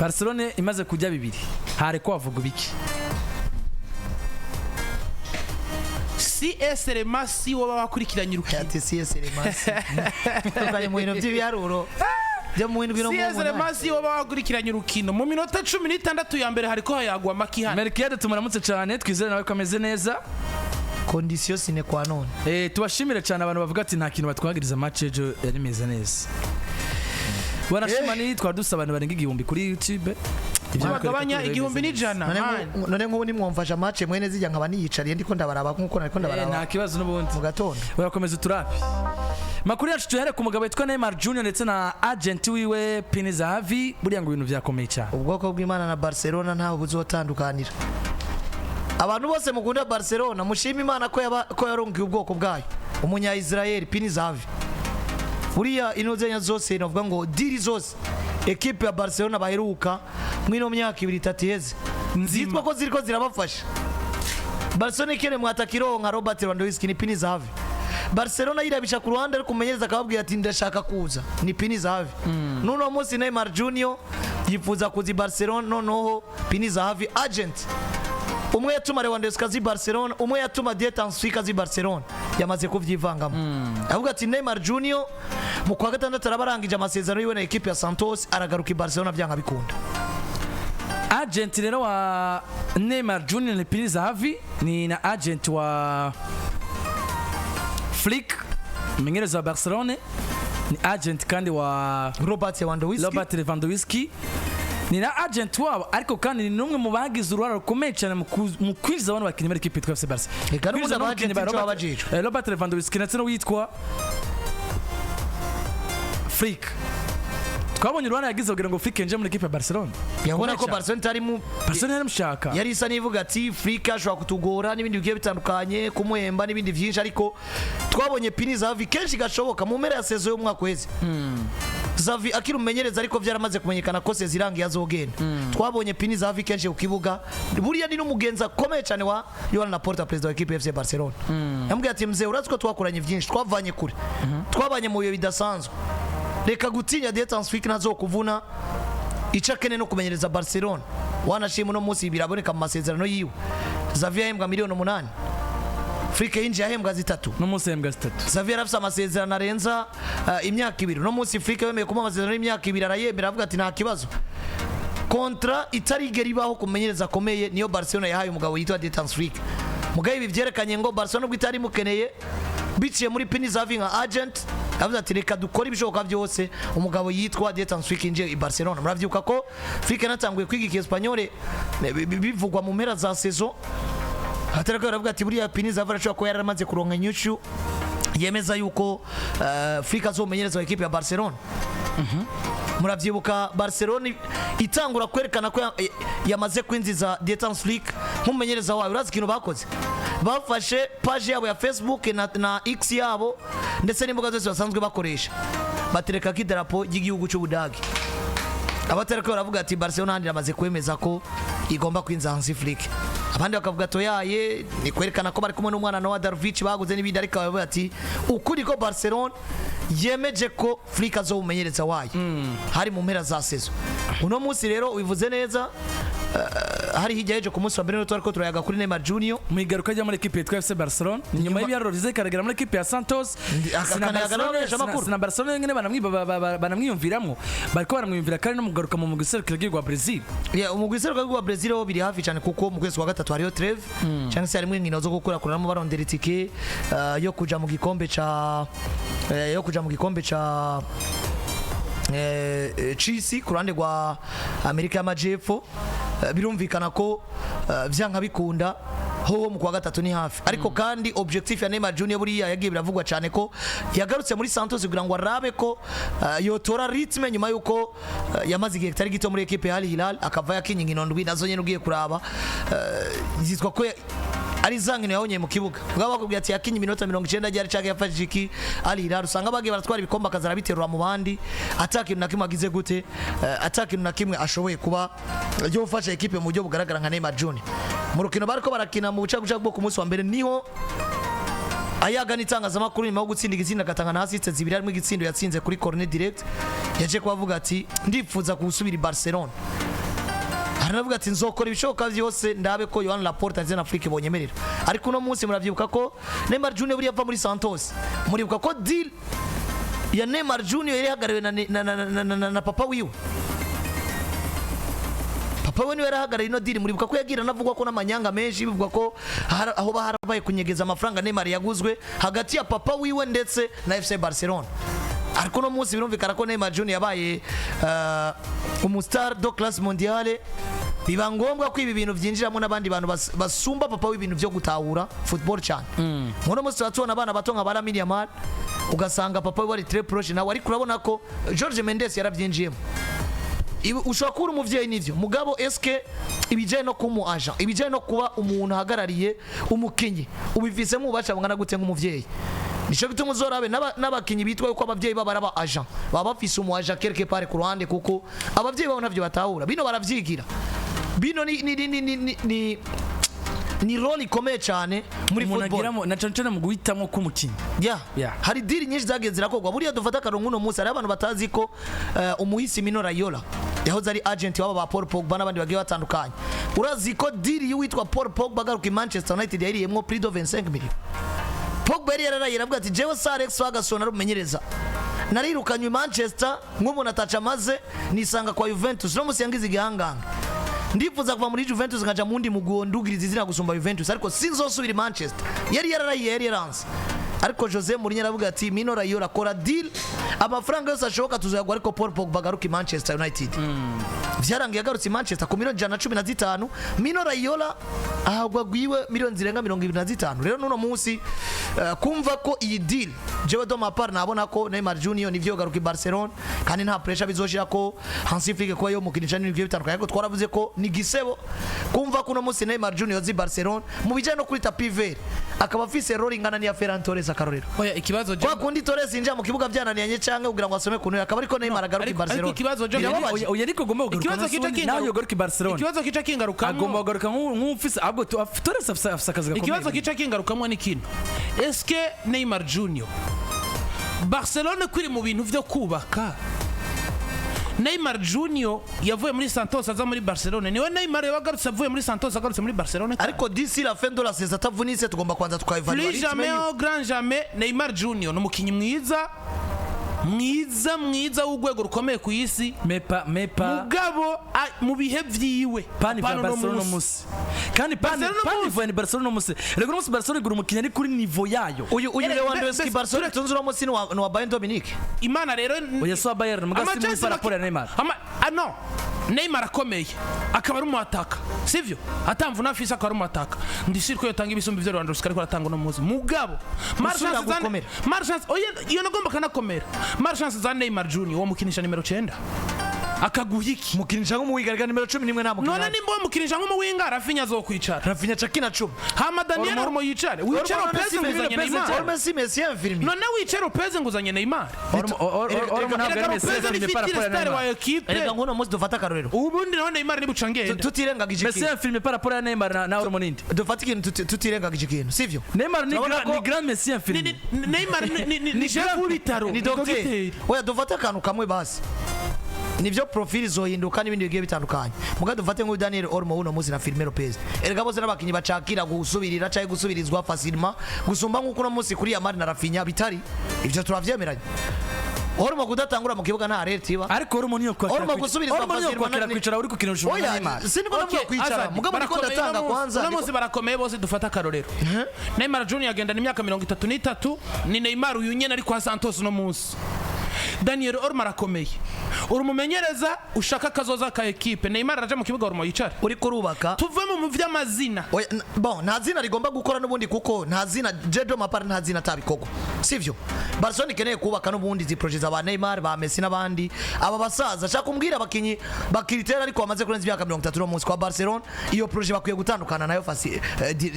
Barcelona imaze kujya bibiri hare ko avuga biki CSR Messi wo bakurikiranye urukino ati CSR Messi tukanye mu bintu by'ibiharuro byo mu ndwi no mu CSR Messi wo bakurikiranye urukino mu minota 16 ya mbere hariko hayagwa makihana Merkiade tumuramutse cyane twizere nawe kameze neza condition sine qua non tubashimire cyane abantu bavuga ati nta kintu batwagiriza match ejo yari meze neza barashima ni twadusaba abantu barenga 1000 kuri YouTube bagabanya 1100 none nk'ubu ni mwumvaje match mwene zijya nkaba niyicariye ndiko ndabaraba nkuko nariko ndabaraba nta kibazo n'ubundi mu gatondo barakomeza turapi makuru yacu tuhere ku mugabo witwa Neymar Junior ndetse na agent wiwe Pini Zahavi buriya ngo ibintu byakomeye cyane ubwoko bw'Imana na Barcelona ntaho buzotandukanira abantu bose mukunda Barcelona mushima Imana ko yarongiye ubwoko bwayo umunya Israel Pini Zahavi buriya inozenya zose novuga ngo diri zose equipe ya Barcelona baheruka mwino myaka 2-3 heze nzitwa ko ziriko zirabafasha Barcelona ikene mwatakiro nka Robert Lewandowski ni Pini Zahavi Barcelona irabisha ku ruhande ariko kumenyereza akababwira ati ndashaka kuza ni Pini Zahavi nuno munsi Neymar Junior yifuza kuzi Barcelona noneho Pini Zahavi agent umwe yatuma Lewandowski azi Barcelona umwe yatuma Riteye azi Barcelona yamaze kuvyivangamo avuga ati Neymar Junior mu kwa gatandatu arabarangije amasezerano yiwe na equipe ya Santos aragaruka i Barcelona byanga bikunda agent rero wa Neymar Junior ni Pini Zahavi ni na agent wa Flick mwenyerezo wa Barcelona ni agent kandi wa Robert Lewandowski ni na agent wabo ariko kandi ni numwe mu bagize uruhara rukomeye cyane mu kwiza abantu bakinyi muri equipe yitwa FC Barca ega n'umuza bagent cy'abajijo Robert Lewandowski ndetse no witwa Flick twabonye uruhara yagize kugira ngo Flick enje muri equipe ya Barcelona yabona ko Barcelona yari mushaka yari isa nivuga ati Flick ashobora kutugora n'ibindi bigiye bitandukanye kumuhemba n'ibindi byinshi ariko twabonye Pini Zahavi kenshi gashoboka mu mpera ya saison y'umwaka wese Zavi akirumenyereza ariko byaramaze kumenyekana ko sezirangi yazogenda twabonye Pini Zahavi kenshi ku kibuga buriya ni n'umugenza komeye cyane wa Joan Laporta president wa equipe FC Barcelona yambwiye ati mzee uraziko twakuranye byinshi twavanye kure twabanye mu bihe bidasanzwe reka gutinya Riteye nazo kuvuna icakene no kumenyereza Barcelona wanashima no munsi biraboneka mu masezerano yiwe Zavi yahembwa $8 Afrika yinjiye ahembwa 3 no munsi yahembwa 3 Xavier afite amasezerano arenza imyaka 2 no munsi Afrika yemeye kuma amasezerano y'imyaka 2 arayemera avuga ati nta kibazo kontra itarigera ibaho kumenyereza komeye niyo Barcelona yahaye umugabo yitwa Riteye mugaye ibi byerekanye ngo Barcelona ubwo itari mukeneye biciye muri Pini Zahavi nka agent avuze ati reka dukora ibishoboka byose umugabo yitwa Riteye inje i Barcelona muravyuka ko Afrika natanguye kwiga ikiespanyol bivugwa mu mpera za saison hatarako aravuga ati buriya Pini Zahavi arashobora ko yaramaze kuronka nyucu yemeza yuko Afrika azomenyereza wa equipe ya Barcelona muravyibuka Barcelona itangura kwerekana ko yamaze kwinziza Riteye nk'umumenyereza wawe urazi ikintu bakoze bafashe page yabo ya Facebook na X yabo ndetse n'imbuga zose basanzwe bakoresha batereka kidarapo y'igihugu cy'Ubudagi abatarako baravuga ati Barcelona handi amaze kwemeza ko igomba kwinzanza Afrika abandi bakavuga to yaye ni kwerekana ko bari kumwe n'umwana Noah Darvic baguze n'ibindi ariko bavuga ati ukuri ko Barcelona yemeje ko Afrika zo umenyereza wayo hari mu mpera za saison uno munsi rero ubivuze neza hari hijya ejo ku munsi wa mbere no twariko turayaga kuri Neymar Junior mu igaruka rya muri equipe yitwa FC Barcelona nyuma y'ibyaro rizekaragera muri equipe ya Santos na Barcelona ngene banamwiyumviramwo bariko baramwiyumvira kandi no mugaruka mu mugiserukira rwa Brazil umugiserukira rwa Brazil wo biri hafi cyane kuko mu kwezi wa gatatu hariyo treve cyangwa se harimo inkino zo gukurakuramo barondera itike yo kuja mu gikombe ca Chelsea ku ruhande rwa Amerika y'Amajepfo birumvikana ko vyanka bikunda ho mu kwa gatatu ni hafi ariko kandi objectif ya Neymar Junior buriya yagiye biravugwa cyane ko yagarutse muri Santos kugira ngo arabe ko yotora ritme nyuma yuko yamaze igihe kitari gito muri equipe ya Al Hilal akava yakinye inkino ndwi nazo nyene ugiye kuraba zitwa ko ari zangino yahonye mu kibuga bwaba bakubwiye ati yakinye iminota 90 ryari cyangwa yafashije iki ari Hilal usanga bagiye baratwara ibikombe akazara biterura mu bandi attaque nakimwe agize gute attaque nakimwe ashoboye kuba yo ufasha equipe mu buryo bugaragara nka Neymar Junior mu rukino bariko barakina mu bucagucagu bwo ku munsi wa mbere niho ayaga n'itangazamakuru nyuma yo gutsinda igitsinda gatanga na assist zibiri harimo igitsindo yatsinze kuri corner direct yaje kubavuga ati ndifuza gusubira i Barcelona aranavuga ati nzokora ibishoboka byose ndabe ko Yohan Laporte azena Afrique bonyemerera ariko uno munsi muravyibuka ko Neymar Junior buri yava muri Santos muribuka ko deal ya Neymar Junior yari hagariwe na papa wiwe papa we niwe yarahagariye ino deal muribuka ko yagira navugwa ko n'amanyanga menshi bivugwa ko aho baharabaye kunyegeza amafaranga Neymar yaguzwe hagati ya papa wiwe ndetse na FC Barcelona ariko no munsi birumvikana ko Neymar Junior yabaye umustar do classe mondiale biba ngombwa ko ibi bintu byinjiramo n'abandi bantu basumba papa w'ibintu byo gutahura football cyane muno munsi watubona abana bato nka Lamine Yamal ugasanga papa we wari très proche nawe ariko urabona ko Jorge Mendes yarabyinjiyemo ushobora kuba umuvyeyi nivyo mugabo eske ibijanye no kumu agent ibijanye no kuba umuntu hagarariye umukinyi ubivise mu baca bangana gute nk'umuvyeyi nico bituma uzorabe n'abakinyi bitwa yuko abavyeyi baba araba agent baba bafise umu agent quelque part ku ruhande kuko abavyeyi babo navyo batahura bino baravyigira bino ni role ikomeye cyane muri football na cancana mu guhitamo k'umukinyi hari deal nyinshi zagenze zirakogwa buriya dufata karongo no munsi ari abantu batazi ko umuhisi Mino Raiola yahoze ari agent wabo ba Paul Pogba n'abandi bagiye batandukanye urazi ko deal y'uwitwa Paul Pogba garuka Manchester United yariyemwo prix de 25 millions Pogba yari yararaye ati jewe Sir Alex Ferguson arumenyereza narirukanywe Manchester nk'umuntu ataca maze nisanga kwa Juventus no musi yangize igihanganga ndifuza kuva muri Juventus ngaja mundi mugondugiriza izina gusumba Juventus ariko sinzosubira Manchester yari yaranze ariko Jose Mourinho aravuga ati Mino Raiola akora deal amafaranga yose ashoboka tuzayagwa ariko Paul Pogba agaruka Manchester United vyarangiye agarutse Manchester ku miliyoni 115 Mino Raiola ahagwa gwiwe miliyoni zirenga 25 rero nuno munsi kumva ko iyi deal jewe do mapar nabona ko Neymar Junior nivyo garuka Barcelona kandi nta pressure bizoshira ko Hansi Flick ko yo mukinisha n'ivyo bitandukanye ariko twaravuze ko ni gisebo kumva ko no munsi Neymar Junior zi Barcelona mu bijanye no kuri tapi vert akaba afise role ingana ni ya Ferran Torres akarorero oya ikibazo kwa kundi Torres inja mu kibuga byananiranye canke kugira ngo asome kuntu akaba ariko Neymar agaruka Barcelona ariko ikibazo oya ariko gomba kugaruka nawe yogaruka Barcelona ikibazo kica kingaruka agomba kugaruka nk'ufise ahubwo Torres afise akazi gakomeye ikibazo kica kingarukamwe n'ikintu eske Neymar Junior Barcelona kwiri mu bintu vyo kubaka Neymar Junior yavuye muri Santos aza muri Barcelona niwe Neymar yagarutse avuye muri Santos agarutse muri Barcelona ariko d'ici la fin de la saison atavunitse tugomba kwanza tukayivaluate plus jamais au grand jamais Neymar Junior n'umukinyi mwiza w'ugwego rukomeye ku isi mepa mugabo mu bihe vyiwe pani Barcelona musi kandi pani ni Barcelona musi rego musi Barcelona igura umukinyi ari kuri niveau yayo uyu Lewandowski Barcelona tunzura musi ni wa Bayern Dominique Imana rero oya so Bayern mugasi muri parapora Neymar no Neymar akomeye akaba ari umuataka sivyo atamvu nafisa akaba ari umuataka ndishira ko yotanga ibisumbi vyo Lewandowski ariko aratanga no muzi mugabo Marchance oya iyo nagomba kanakomera Marchance za Neymar Junior wo mukinisha nimero 9 akaguhiki mukinisha nk'umuwigarika nimero 11 nta mukina none nimba mukinisha nk'umuwinga Rafinha azokwicara Rafinha cakina 10 hama Daniel Olmo yicare wicare Pez nguzanye Neymar Messi infirmi none wicare Pez nguzanye Neymar Olmo ntabwo ari Messi ni parapora Neymar rega ngono muzi dufata karorero ubundi naho Neymar ni bucangende tutirengagije Messi infirmi parapora Neymar na Olmo nindi dufata ikintu tutirengagije ikintu sivyo Neymar ni grand Messi infirmi Neymar ni jefu bitaro ni docteur oya dufata kantu kamwe basi nivyo profili zohinduka n'ibindi bigiye bitandukanye muga dufate nk'u Daniel Olmo uno muzi na Firmino Lopez erega bose n'abakinyi bacakira gusubirira cyangwa gusubirizwa facilement gusumba nk'uko no musi kuri Yamal na Rafinha bitari ivyo turavyemeranye Olmo kudatangura mu kibuga nta rete iba ariko Olmo niyo gusubirizwa facilement kwicara uri kukina ushobora Neymar siniko navuga kwicara muga muri ko ndatanga kwanza no musi barakomeye bose dufata karorero Neymar Junior agenda n'imyaka 33 ni Neymar uyu nyene ari kwa Santos no musi Daniel Olmo arakomeye urumumenyereza ushaka kazoza ka equipe Neymar araje mu kibuga Olmo yicare uri kurubaka tuvemo mu vy'amazina bon nta zina rigomba gukora n'ubundi kuko nta zina Jedo Mapar nta zina tabikoko sivyo Barcelona ikeneye kubaka n'ubundi zi project aba Neymar ba Messi n'abandi aba basaza shaka kumbwira abakinyi bakiritera ariko bamaze kurenza imyaka 30 no munsi kwa Barcelona iyo project bakwiye gutandukana nayo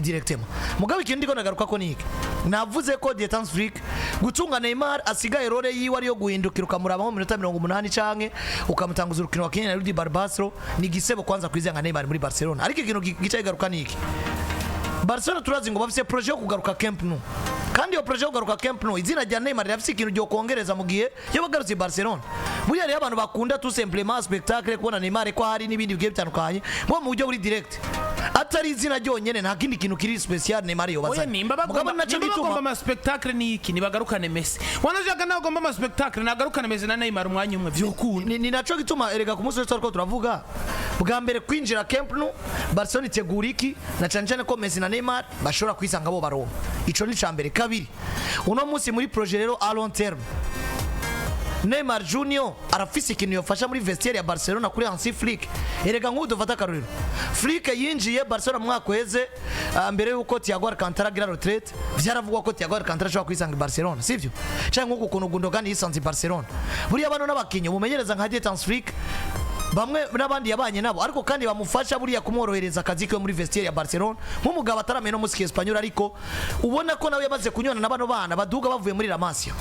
directement mugabe ikindi ndiko nagaruka ko niki navuze ko Detans Freak gutunga Neymar asigaye role yiwe ari yo guhindukira ukamuraba mu minota 80 canke ukamutanguza urukino wa Kenya na Rudi Barbastro ni gisebo kwanza kwizanga Neymar muri Barcelona ariko ikintu gica igaruka niki Barcelona turazi ngo bafise projet yo kugaruka Camp Nou kandi iyo projet yo kugaruka Camp Nou izina rya Neymar rafise ikintu cyo kongereza mu gihe yabagarutse Barcelona buriya rero abantu bakunda tout simplement spectacle kubona Neymar ko hari n'ibindi bigiye bitandukanye bo mu buryo buri direct atari izina ryonyene nta kindi kintu kiri special Neymar yobaza oya nimba bagomba ama spectacle ni iki nibagarukane Messi wanajaga nawe gomba ama spectacle nagarukane Messi na Neymar umwanya umwe vyokunda ni naco gituma erega ku munsi wese ariko turavuga bwa mbere kwinjira Camp Nou Barcelona itegura iki na cyane ko Messi na Neymar bashobora kwisanga bo baronka ico ni cambere kabiri uno munsi muri projet rero a long terme Neymar Junior arafise ikintu yofasha muri vestiaire ya Barcelona kuri Hansi Flick erega nk'udu fata karuriro Flick yinjiye Barcelona mwaka weze mbere yuko Thiago Alcantara gira retraite vyaravugwa ko Thiago Alcantara ashobora kwisanga Barcelona sivyo cyangwa nk'uko kuntu Gundogan yisanze Barcelona buriya bano n'abakinyi mumenyereza nka Hansi Flick bamwe n'abandi yabanye nabo ariko kandi bamufasha buriya kumworohereza akazi ke muri vestiaire ya Barcelona nk'umugabo ataramenya no musiki Espanyol ariko ubona ko nawe yamaze kunyona n'abano bana baduga bavuye muri La Masia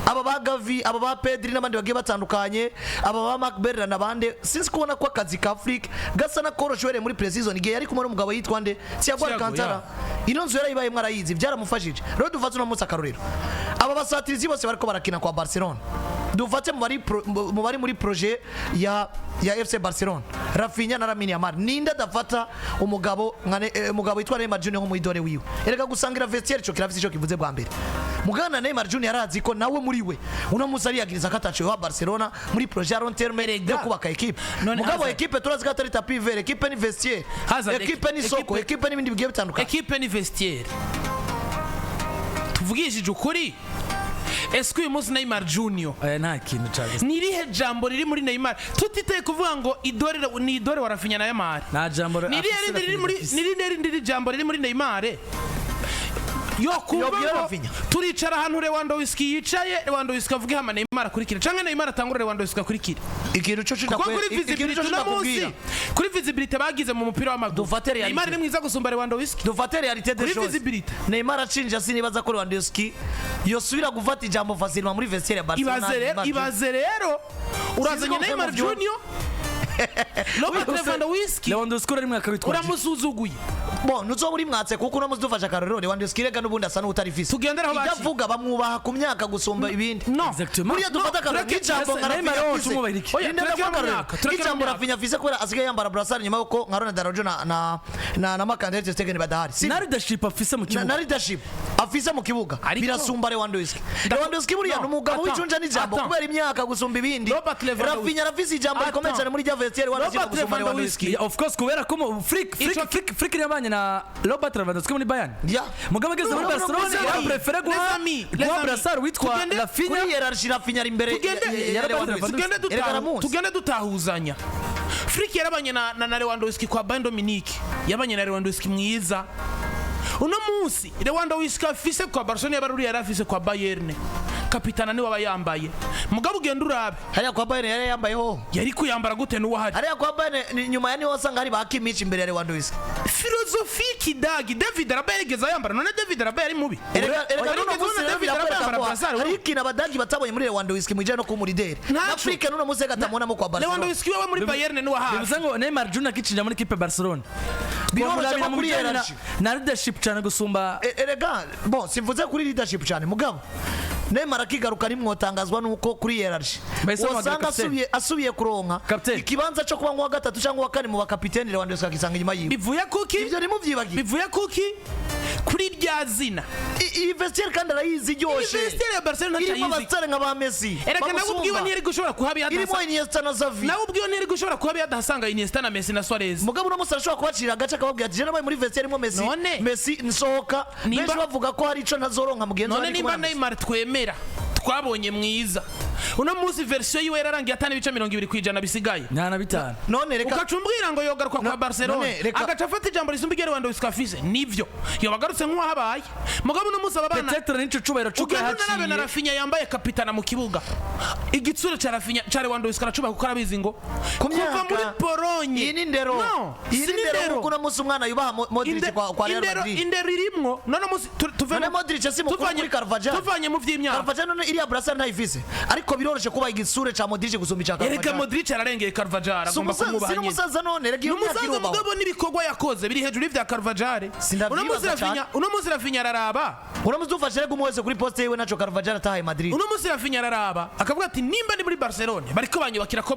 aba ba Gavi aba ba Pedri n'abandi bagiye batandukanye aba ba Macbeth n'abandi sinzi kubona ko akazi ka Afrique gasa na koroshwere muri pre-season igihe yari kumwe n'umugabo yitwa nde Thiago Alcantara ino nzu yarayibaye mwarayizi byaramufashije rero dufatse no munsi akarorero aba basatirizi bose bariko barakina kwa Barcelona dufate mu bari muri projet ya FC Barcelona Rafinha na Lamine Yamal ninda dafata umugabo yitwa Neymar Junior ho mu idore wiwe erega gusangira vestiaire cyo kirafise cyo kivuze bwa mbere mugana Neymar Junior arazi ko nawe muri we uno musari yagiriza katacho wa Barcelona muri projet long terme yo kubaka equipe mugabo equipe turazi gatari tapi vert equipe ni vestiaire equipe ni soko equipe ni bindi bigiye bitandukanye equipe ni vestiaire tuvugishije ukuri Est-ce que uyu munsi Neymar Junior nta kintu cyane nirihe jambo riri muri Neymar tutiteye kuvuga ngo idore wa Rafinha na Yamal nta jambo niri jambo riri muri Neymar yo kumva turicara ahantu Lewandowski yicaye Lewandowski avuga hama Neymar akurikira canke Neymar atangura Lewandowski akurikira ikintu cyo ndakubwira kuri visibility bagize mu mupira w'amaguru Neymar ni mwiza gusumba Lewandowski dufate realite de choses Neymar acinja sinibaza ko Lewandowski yosubira gufata ijambo facilement muri vestiaire ya Barcelona ibaze rero urazanye Neymar Junior Lewandowski uri mwaka witwa uramusuzuguye bon nuzo muri mwatse kuko uno muzidufasha karorero Lewandowski rega nubundi asa n'utarifise tugenderaho baki yavuga bamwubaha ku myaka gusumba ibindi exactement dufata karorero k'ijambo k'ijambo Rafinha afise kubera asigaye yambara brassard nyuma yuko nka Ronaldo Araújo na Marc-André ter Stegen badahari na leadership afise mu kibuga na leadership afise mu kibuga birasumba Lewandowski buriya n'umugabo w'icunja n'ijambo kubera imyaka gusumba ibindi Rafinha arafise ijambo rikomeye cyane muri rya vestiaire gusumba Lewandowski of course kubera ko Flick yabanye na Robert Lewandowski muri Bayern mugabo ageze muri Barcelona ya prefere guha brassard witwa Rafinha kuri hierarchy Rafinha ari imbere tugende dutahuzanya Flick yarabanye na Lewandowski kwa Bayern Dominique yabanye na Lewandowski mwiza uno munsi Lewandowski afise kwa Barcelona yabaruri yarafise kwa Bayern kapitana ni wabayambaye mugabo ugenda urabe hariya kwa Bayern yari yambayeho yari kuyambara gute nuwo hari hariya kwa Bayern nyuma ya ni wasanga hari bakimici imbere ya Lewandowski philosophie kidagi David Alaba yigeze yambara none David Alaba yari mubi hari ikintu abadagi batabonye muri Lewandowski mwijana no kumurideri Afrika nuno musi gatamona mu kwa Barcelona Lewandowski wewe muri Bayern ni wahaje bivuze ngo Neymar Junior kicinja muri equipe Barcelona birorosha muri na leadership cyane gusumba erega bon simvuze kuri leadership cyane mugabo Neymar akigaruka ni mwotangazwa nuko kuri hierarchy wasanga asubiye kuronka ikibanza cyo kuba ngo gatatu cyangwa kane mu bakapiteni Lewandowski akisanga inyuma yiwe bivuye kuki ivyo ni muvyibagiye bivuye kuki kuri rya zina iyi vestiaire kandi arayizi ryoshe vestiaire ya Barcelona irimo abasore nka ba Messi erega nawe ubwiwe ntiyari gushobora kuhabya irimo Iniesta na Xavi nawe ubwiwe ntiyari gushobora kuhabya adahasanga Iniesta na Messi na Suarez mugabo no musara ashobora kubacira agace akababwira ati je nabaye muri vestiaire irimo Messi nsohoka benshi bavuga ko hari ico ntazoronka mugenzi none nimba Neymar twemera twabonye mwiza uno munsi version yiwe yararangiye atane bice 20% bisigaye nyana bitana none reka ukacumbwira ngo yogaruka kwa Barcelona agaca afata ijambo risumba igere Lewandowski afise nivyo yobagarutse nk'uwa habaye mugabo no munsi ababana peut-être nico cubahiro cuka haciye na Rafinha yambaye kapitana mu kibuga igitsure cha Rafinha cha Lewandowski aracuba kuko arabizi ngo kuva muri nabibonye iyi ni ndero no iyi ni ndero kuko umunsi umwana yubaha Modric kwa Real Madrid indero irimwo none munsi none Modric si mukuru kuri Carvajal tuvanye mu vy'imyaka Carvajal none iriya Barca ntayifise ariko biroroshe kuba igisure ca Modric gusumba ica Carvajal erega Modric ararengeye Carvajal agomba kumubahanye umusaza none rega iyo myaka umusaza mugabo n'ibikorwa yakoze biri hejuru y'ivya Carvajal uno munsi Rafinha araraba uramuzufashe rega umwese kuri poste yewe naco Carvajal atahaye Madrid uno munsi Rafinha araraba akavuga ati nimba ndi muri Barcelona bariko banyubakira ko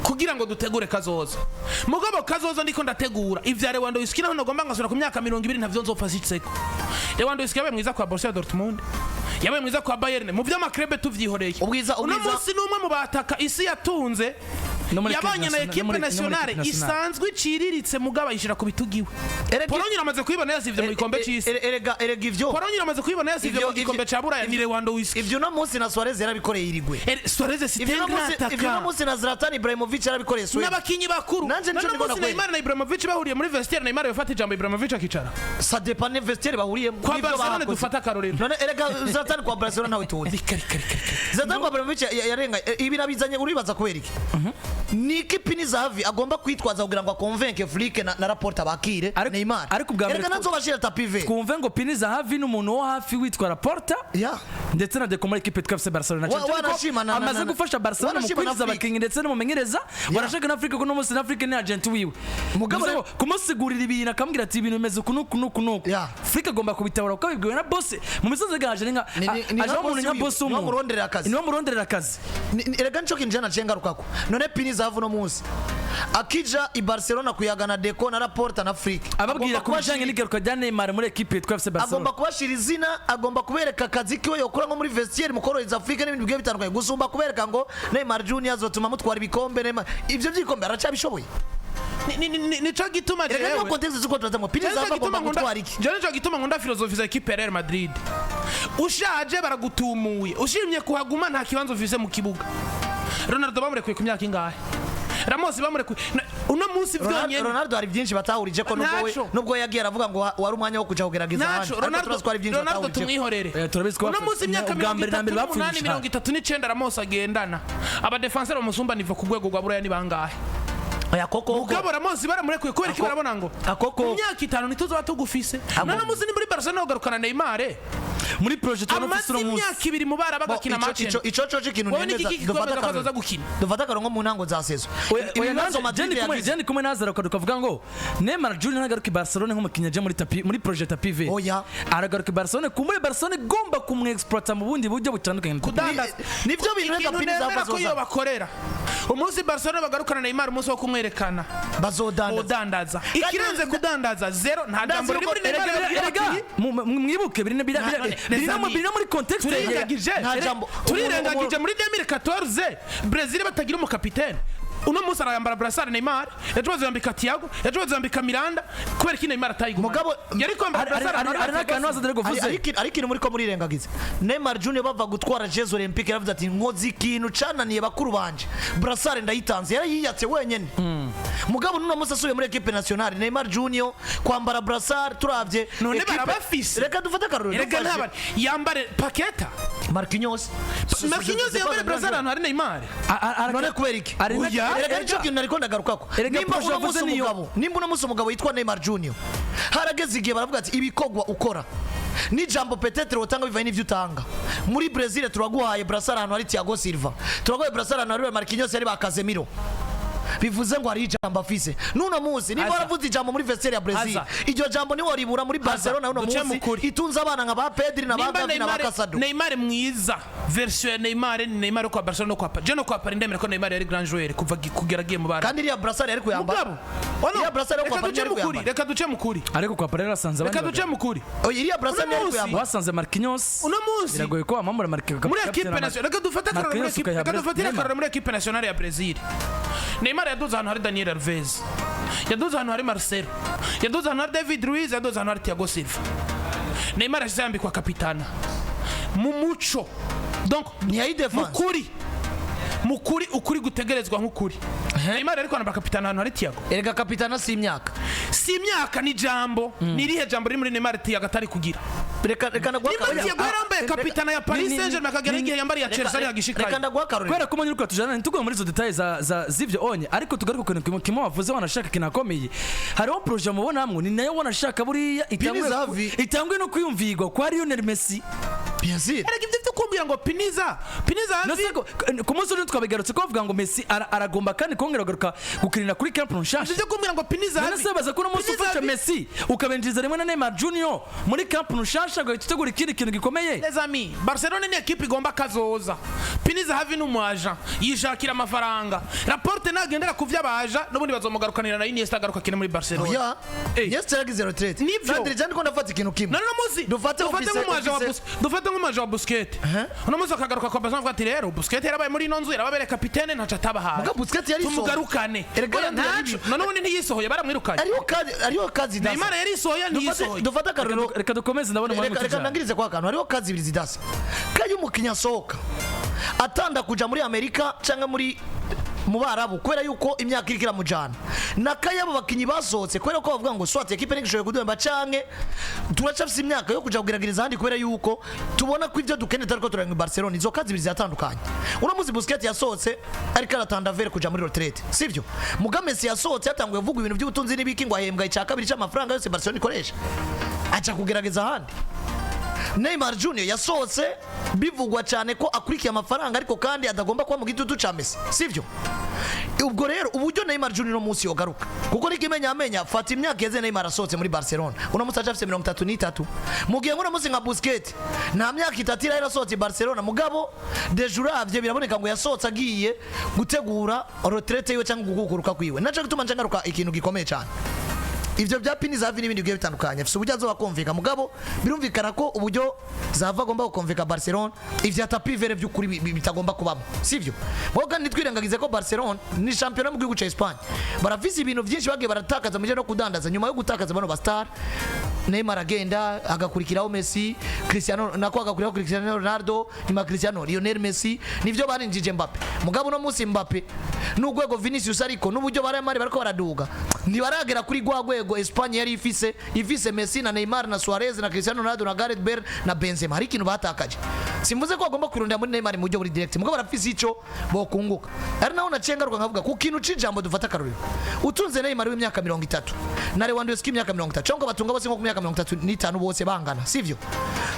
kugira ngo dutegure kazoza mugabo kazoza ndiko ndategura ivya Lewandowski naho nagomba ngasura ku myaka 20 ntavyo nzofasitseko Lewandowski yabaye mwiza kwa Borussia Dortmund yabaye mwiza kwa Bayern mu vy'amakrebe tuvyihoreye uno munsi numwe mu bataka isi yatunze yabanye na equipe nationale isanzwe iciriritse mugaba yishira ku bitugiwe Pologne namaze kwibona yasivye mu gikombe c'isi erega ivyo Pologne namaze kwibona yasivye mu gikombe ca Buraya ni Lewandowski ivyo no munsi na Suarez yarabikoreye irigwe Suarez sitenga ivyo no munsi na Zlatan Ibrahimovic yarabikoreye Suarez n'abakinyi bakuru nanje nico ndibona ko Neymar na Ibrahimovic bahuriye muri vestiaire Neymar yafata ijambo Ibrahimovic akicara ça dépend ne vestiaire bahuriye kwa Barcelona dufata karorero none erega Zlatan kwa Barcelona nawe tuzi Zlatan kwa Ibrahimovic yarenga ibi nabizanye uribaza kubera iki niki Pini Zahavi agomba kwitwaza kugira ngo akonvenke Flick na Laporte abakire Neymar ariko bwa mbere nazo bashira tapive twumve ngo Pini Zahavi n'umuntu wo hafi witwa Laporte ndetse na Deco muri equipe twafise Barcelona amaze gufasha Barcelona mu kwinjiza abakinyi ndetse no mumenyereza barashaka na Afrika ko no munsi na Afrika ni agent wiwe mugabo kumusigurira ibintu akambwira ati ibintu bimeze kunuku Flick agomba kubitawura uko bibwiwe na boss mu misozi gaje ninga aje umuntu nka boss no muronderera akazi erega nco kinjana cengarukako none Pini Zahavi no munsi akija i Barcelona kuyagana Deco na Laporte na Flick ababwira kubijanye n'igaruka rya Neymar muri equipe twafise Barcelona agomba kubashira izina agomba kubereka akazi kiwe yokora nko muri vestiaire mukorohereza Afrika n'ibintu bigiye bitandukanye gusumba kubereka ngo Neymar Junior azotuma mutwara ibikombe Neymar ivyo vyikombe aracabishoboye nico gituma jewe reka context zuko turazamo Pini Zahavi agomba gutwara iki jewe nico gituma nkunda philosophy za equipe ya Real Madrid ushaje baragutumuye ushimye kuhaguma nta kibanzo ufise mu kibuga Ronaldo bamurekuye ku myaka ingahe Ramos bamurekuye uno munsi vyonyene Ronaldo hari byinshi batahurije ko nubwo yagiye aravuga ngo wari umwanya wo kuja kugerageza handi Ronaldo tumwihorere uno munsi imyaka 39 Ramos agendana aba defenseur bamusumba nivo ku rwego rwa Buraya ni bangahe oya koko mugabo Ramos baramurekuye kubera iki barabona ngo imyaka 5 nituzo batugufise none munsi ni muri Barcelona ugarukana Neymar muri projet wa Nofisi no munsi imyaka 2 mu bara bagakina match ico kintu nemeza dufata karongo mu ntango za sezo ibibazo Madrid jeni kumwe nazara ukavuga ngo Neymar Junior nagaruka Barcelona nk'umukinnyi aje muri projet tapi V oya aragaruka Barcelona kumure Barcelona gomba kumwexploita mu bundi buryo butandukanye nivyo bintu reka Pini Zahavi ko bakorera umunsi Barcelona bagarukana Neymar umunsi wo kumwerekana bazodandaza ikirenze kudandaza zero nta jambo riri muri Neymar mwibuke birino muri context turirengagije muri 2014 Brazil batagira umukapitene uno munsi arayambara brassard Neymar ejo bazambika Thiago ejo bazambika Miranda kubera ki Neymar atayiguma mugabo yari kwambara brassard aranakano azadrego vuze ariko muri ko murirengagiza Neymar Junior bava gutwara Jeux Olympiques yaravuze ati nkozi ikintu cananiye bakuru banje brassard ndayitanze yarayiyatse wenyene mugabo nuno munsi asuye muri equipe nationale Neymar Junior kwambara brassard turavye none barabafise reka dufate karoro reka ntabari yambare paketa Marquinhos yambare brassard ahantu hari Neymar none kubera iki erega nico kintu nariko ndagarukako nimba uno munsi umugabo yitwa Neymar Junior harageze igihe baravuga ati ibikogwa ukora ni jambo peut-être utanga bivaye n'ivyo utanga muri Brazil turaguhaye brassard ahantu hari Thiago Silva turaguhaye brassard ahantu hari Marquinhos yari ba Casemiro bivuze ngo hari ijambo afise nuno munsi niba waravuze ijambo muri vestiaire ya Brazil iryo jambo ni waribura muri Barcelona uno munsi itunza abana nka ba Pedri na ba Gavi na ba Casado Neymar mwiza version ya Neymar kwa Barcelona kwa Jeno kwa Paris ndemera ko Neymar yari grand joueur kuva kugeragiye mu bana kandi iriya brassard yari kuyambara iriya brassard yo kwa Paris yari kuyambara reka duce mukuri ariko kwa Paris asanze reka duce mukuri iriya brassard yari kuyambara wasanze Marquinhos uno munsi biragoye ko amamura Marquinhos muri equipe nationale reka dufata muri equipe nationale ya Brazil Neymar yaduze ahantu hari Daniel Alves yaduze ahantu hari Marcelo yaduze ahantu hari David Luiz yaduze ahantu hari Thiago Silva Neymar yashambikwa kapitana mu muco donc ni ayi defense mukuri gutegerezwa nk'ukuri Neymar ariko anaba kapitana hano hari Thiago erega kapitana si imyaka ni jambo ni rihe jambo riri muri Neymar Thiago atari kugira reka ndagwa Thiago yarambaye kapitana ya Paris Saint-Germain akagera igihe yambari ya Chelsea ari agishikaye reka ndagwa karori kwera ko manyuko tujana ntugwe muri zo details za zivyo onye ariko tugaruka ku kimo wavuze wanashaka kinakomeye hariho projet mubona hamwe ni nayo wanashaka buriya itangwe no kwiyumvigwa kwa Lionel Messi bien sûr ariko ibyo kumbwira ngo Piniza ku munsi uri twabigarutse ko bavuga ngo Messi aragomba kandi kongera garuka gukirina kuri Camp Nou nshasha ibyo kumbwira ngo Piniza nasabaza ko no munsi ufasha Messi ukabenjiza rimwe na Neymar Junior muri Camp Nou nshasha ngo tutegura ikindi kintu gikomeye les amis Barcelona ni equipe igomba kazoza Piniza havi n'umuaja yishakira amafaranga Laporte nagendera kuvya baja n'ubundi bazomugarukanira na Iniesta agaruka kine muri Barcelona Iniesta yagize retraite Sandri jandi ko ndafata ikintu kimwe no muzi dufate nk'umuaja wa Busquets uno muzi akagaruka kwa Barcelona ati rero Busquets yarabaye muri ino nzu yarababere kapitene ntaca atabahaye muga Busquets yari tumugarukane none ubundi ntiyisohoye baramwirukanye ariho kazi dasa Neymar yari isohoye ntiyisohoye dufata karero reka dukomeze ndabona mu reka ndangirize kwa kantu hariho kazi ibiri zidasa kayo umukinya sohoka atanda kuja muri Amerika cyangwa muri mu Barabu kubera yuko imyaka irikira mujana nakayabo bakinyi basohotse kubera ko bavuga ngo swat equipe n'ishoye kudemba canke turacafise imyaka yo kuja kugerageza handi kubera yuko tubona ko ivyo dukeneye tariko turanga Barcelona izo kazi bizatandukanye uramuzi Busquets yasohotse ariko aratanda vere kuja muri retraite sivyo muga Messi yasohotse yatanguye kuvuga ibintu by'ubutunzi n'ibiki ngo ahembwa icya kabiri cy'amafaranga yose Barcelona ikoresha aca kugerageza handi Neymar Junior yasohotse bivugwa cyane ko akurikiye amafaranga ariko kandi adagomba kuba mu gitutu ca Messi sivyo ubwo rero uburyo Neymar Junior no munsi yogaruka kuko nikimenya fata imyaka yeze Neymar asohotse muri Barcelona uno musaje afite 33 mugiye ngo musi nka Busquets nta myaka itatira yarasohotse Barcelona mugabo de Juravye biraboneka ngo yasohotse agiye gutegura retraite yo cyangwa gukukuruka kwiwe naco gituma njangaruka ikintu gikomeye cyane ivyo bya Piniza havi n'ibindi bigiye bitandukanye afite uburyo azobakomvika mugabo birumvikana ko uburyo zava agomba gukomvika Barcelona ivyo atapivere by'ukuri bitagomba kubamo sivyo mwoga nitwirengagize ko Barcelona ni champion mu gihugu ca Espagne barafise ibintu byinshi bagiye baratakaza mu no kudandaza nyuma yo gutakaza bano ba star Neymar agenda agakurikiraho Messi Cristiano nako agakurikiraho Cristiano Ronaldo nyuma Cristiano Lionel Messi nivyo barinjije Mbappe mugabo no munsi Mbappe n'ugwego Vinicius ariko n'uburyo barayamari bariko baraduga ntibaragera kuri gwagwego Espagne yari ifise Messi na Neymar na Suarez na Cristiano Ronaldo na Gareth Bale na Benzema hari ikintu batakaje simvuze ko agomba kurunda muri Neymar mu buryo buri direct mugabo barafise ico bokunguka ari naho nacengaruka nkavuga ku kintu cijambo dufata karuriro utunze Neymar w'imyaka 30 na Lewandowski imyaka 30 cyangwa batunga bose nko ku myaka 35 bose bangana sivyo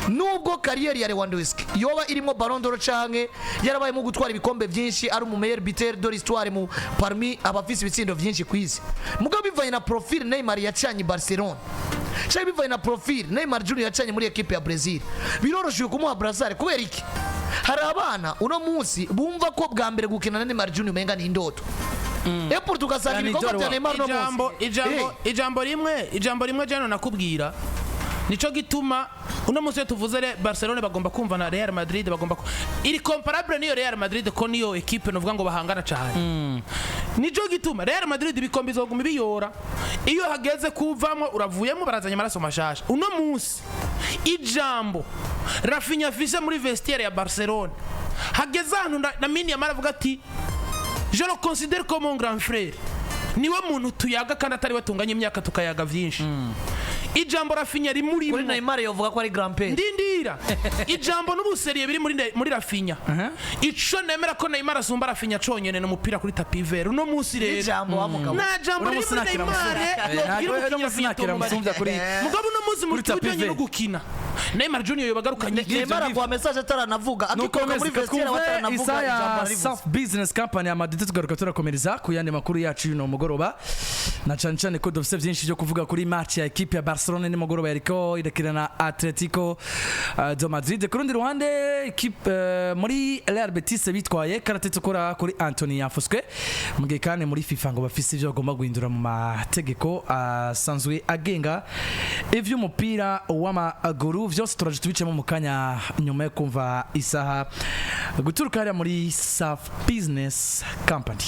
nubwo kariyeri ya Lewandowski yoba irimo Ballon d'Or canke yarabaye mu gutwara ibikombe byinshi ari mu meilleur buteur de l'histoire mu parmi abafise ibitsindo byinshi kwizi mugabo bivanye na profil Neymar yacanye Barcelona cyari bivanye na profil Neymar Junior yacanye muri equipe ya Brazil biroroshye kumuha Brazil kubera iki hari abana uno munsi bumva ko bwa mbere gukina na Neymar Junior menga ni indoto Epo tugasanga ibikombe bya Neymar no munsi ijambo rimwe jano nakubwira nico gituma uno munsi tuvuze Barcelona bagomba kumva na Real Madrid bagomba iri comparable niyo Real Madrid ko niyo equipe novuga ngo bahangana cyane nico gituma Real Madrid ibikombe izoguma biyora iyo hageze kuvamwe uravuyemo barazanya amaraso mashasha uno munsi ijambo Rafinha afise muri vestiaire ya Barcelona hageze hano na mini yamara avuga ati je le considère comme un grand frère niwe muntu tuyaga kandi atari watunganya imyaka tukayaga vyinshi ijambo Rafinha rimuri muri Neymar yovuga ko ari grand père ndindira ijambo n'ubuseriye biri muri Rafinha ico nemera ko Neymar asumba Rafinha conyene no mupira kuri tapi vert uno munsi rero ijambo wamugabo na jambo riri muri Neymar mugabo uno munsi muri tujanye no gukina Neymar Junior yobagarukanye Neymar agwa message ataranavuga akikoka muri vestiaire ataranavuga ijambo South Business Company Amadite tugaruka turakomereza ku yandi makuru yacu no mugoroba na cyane ko dufite byinshi byo kuvuga kuri match ya equipe ya Barcelona ni mugoroba yariko irekirana Atletico de Madrid ku rundi ruhande equipe muri Real Betis bitwaye karate tukora kuri Anthony Yafuswe mugihe kandi muri FIFA ngo bafise ibyo bagomba guhindura mu mategeko asanzwe agenga ivy'umupira w'amaguru vyose turaje tubicemo mu kanya nyuma yo kumva isaha guturuka muri South Business Company.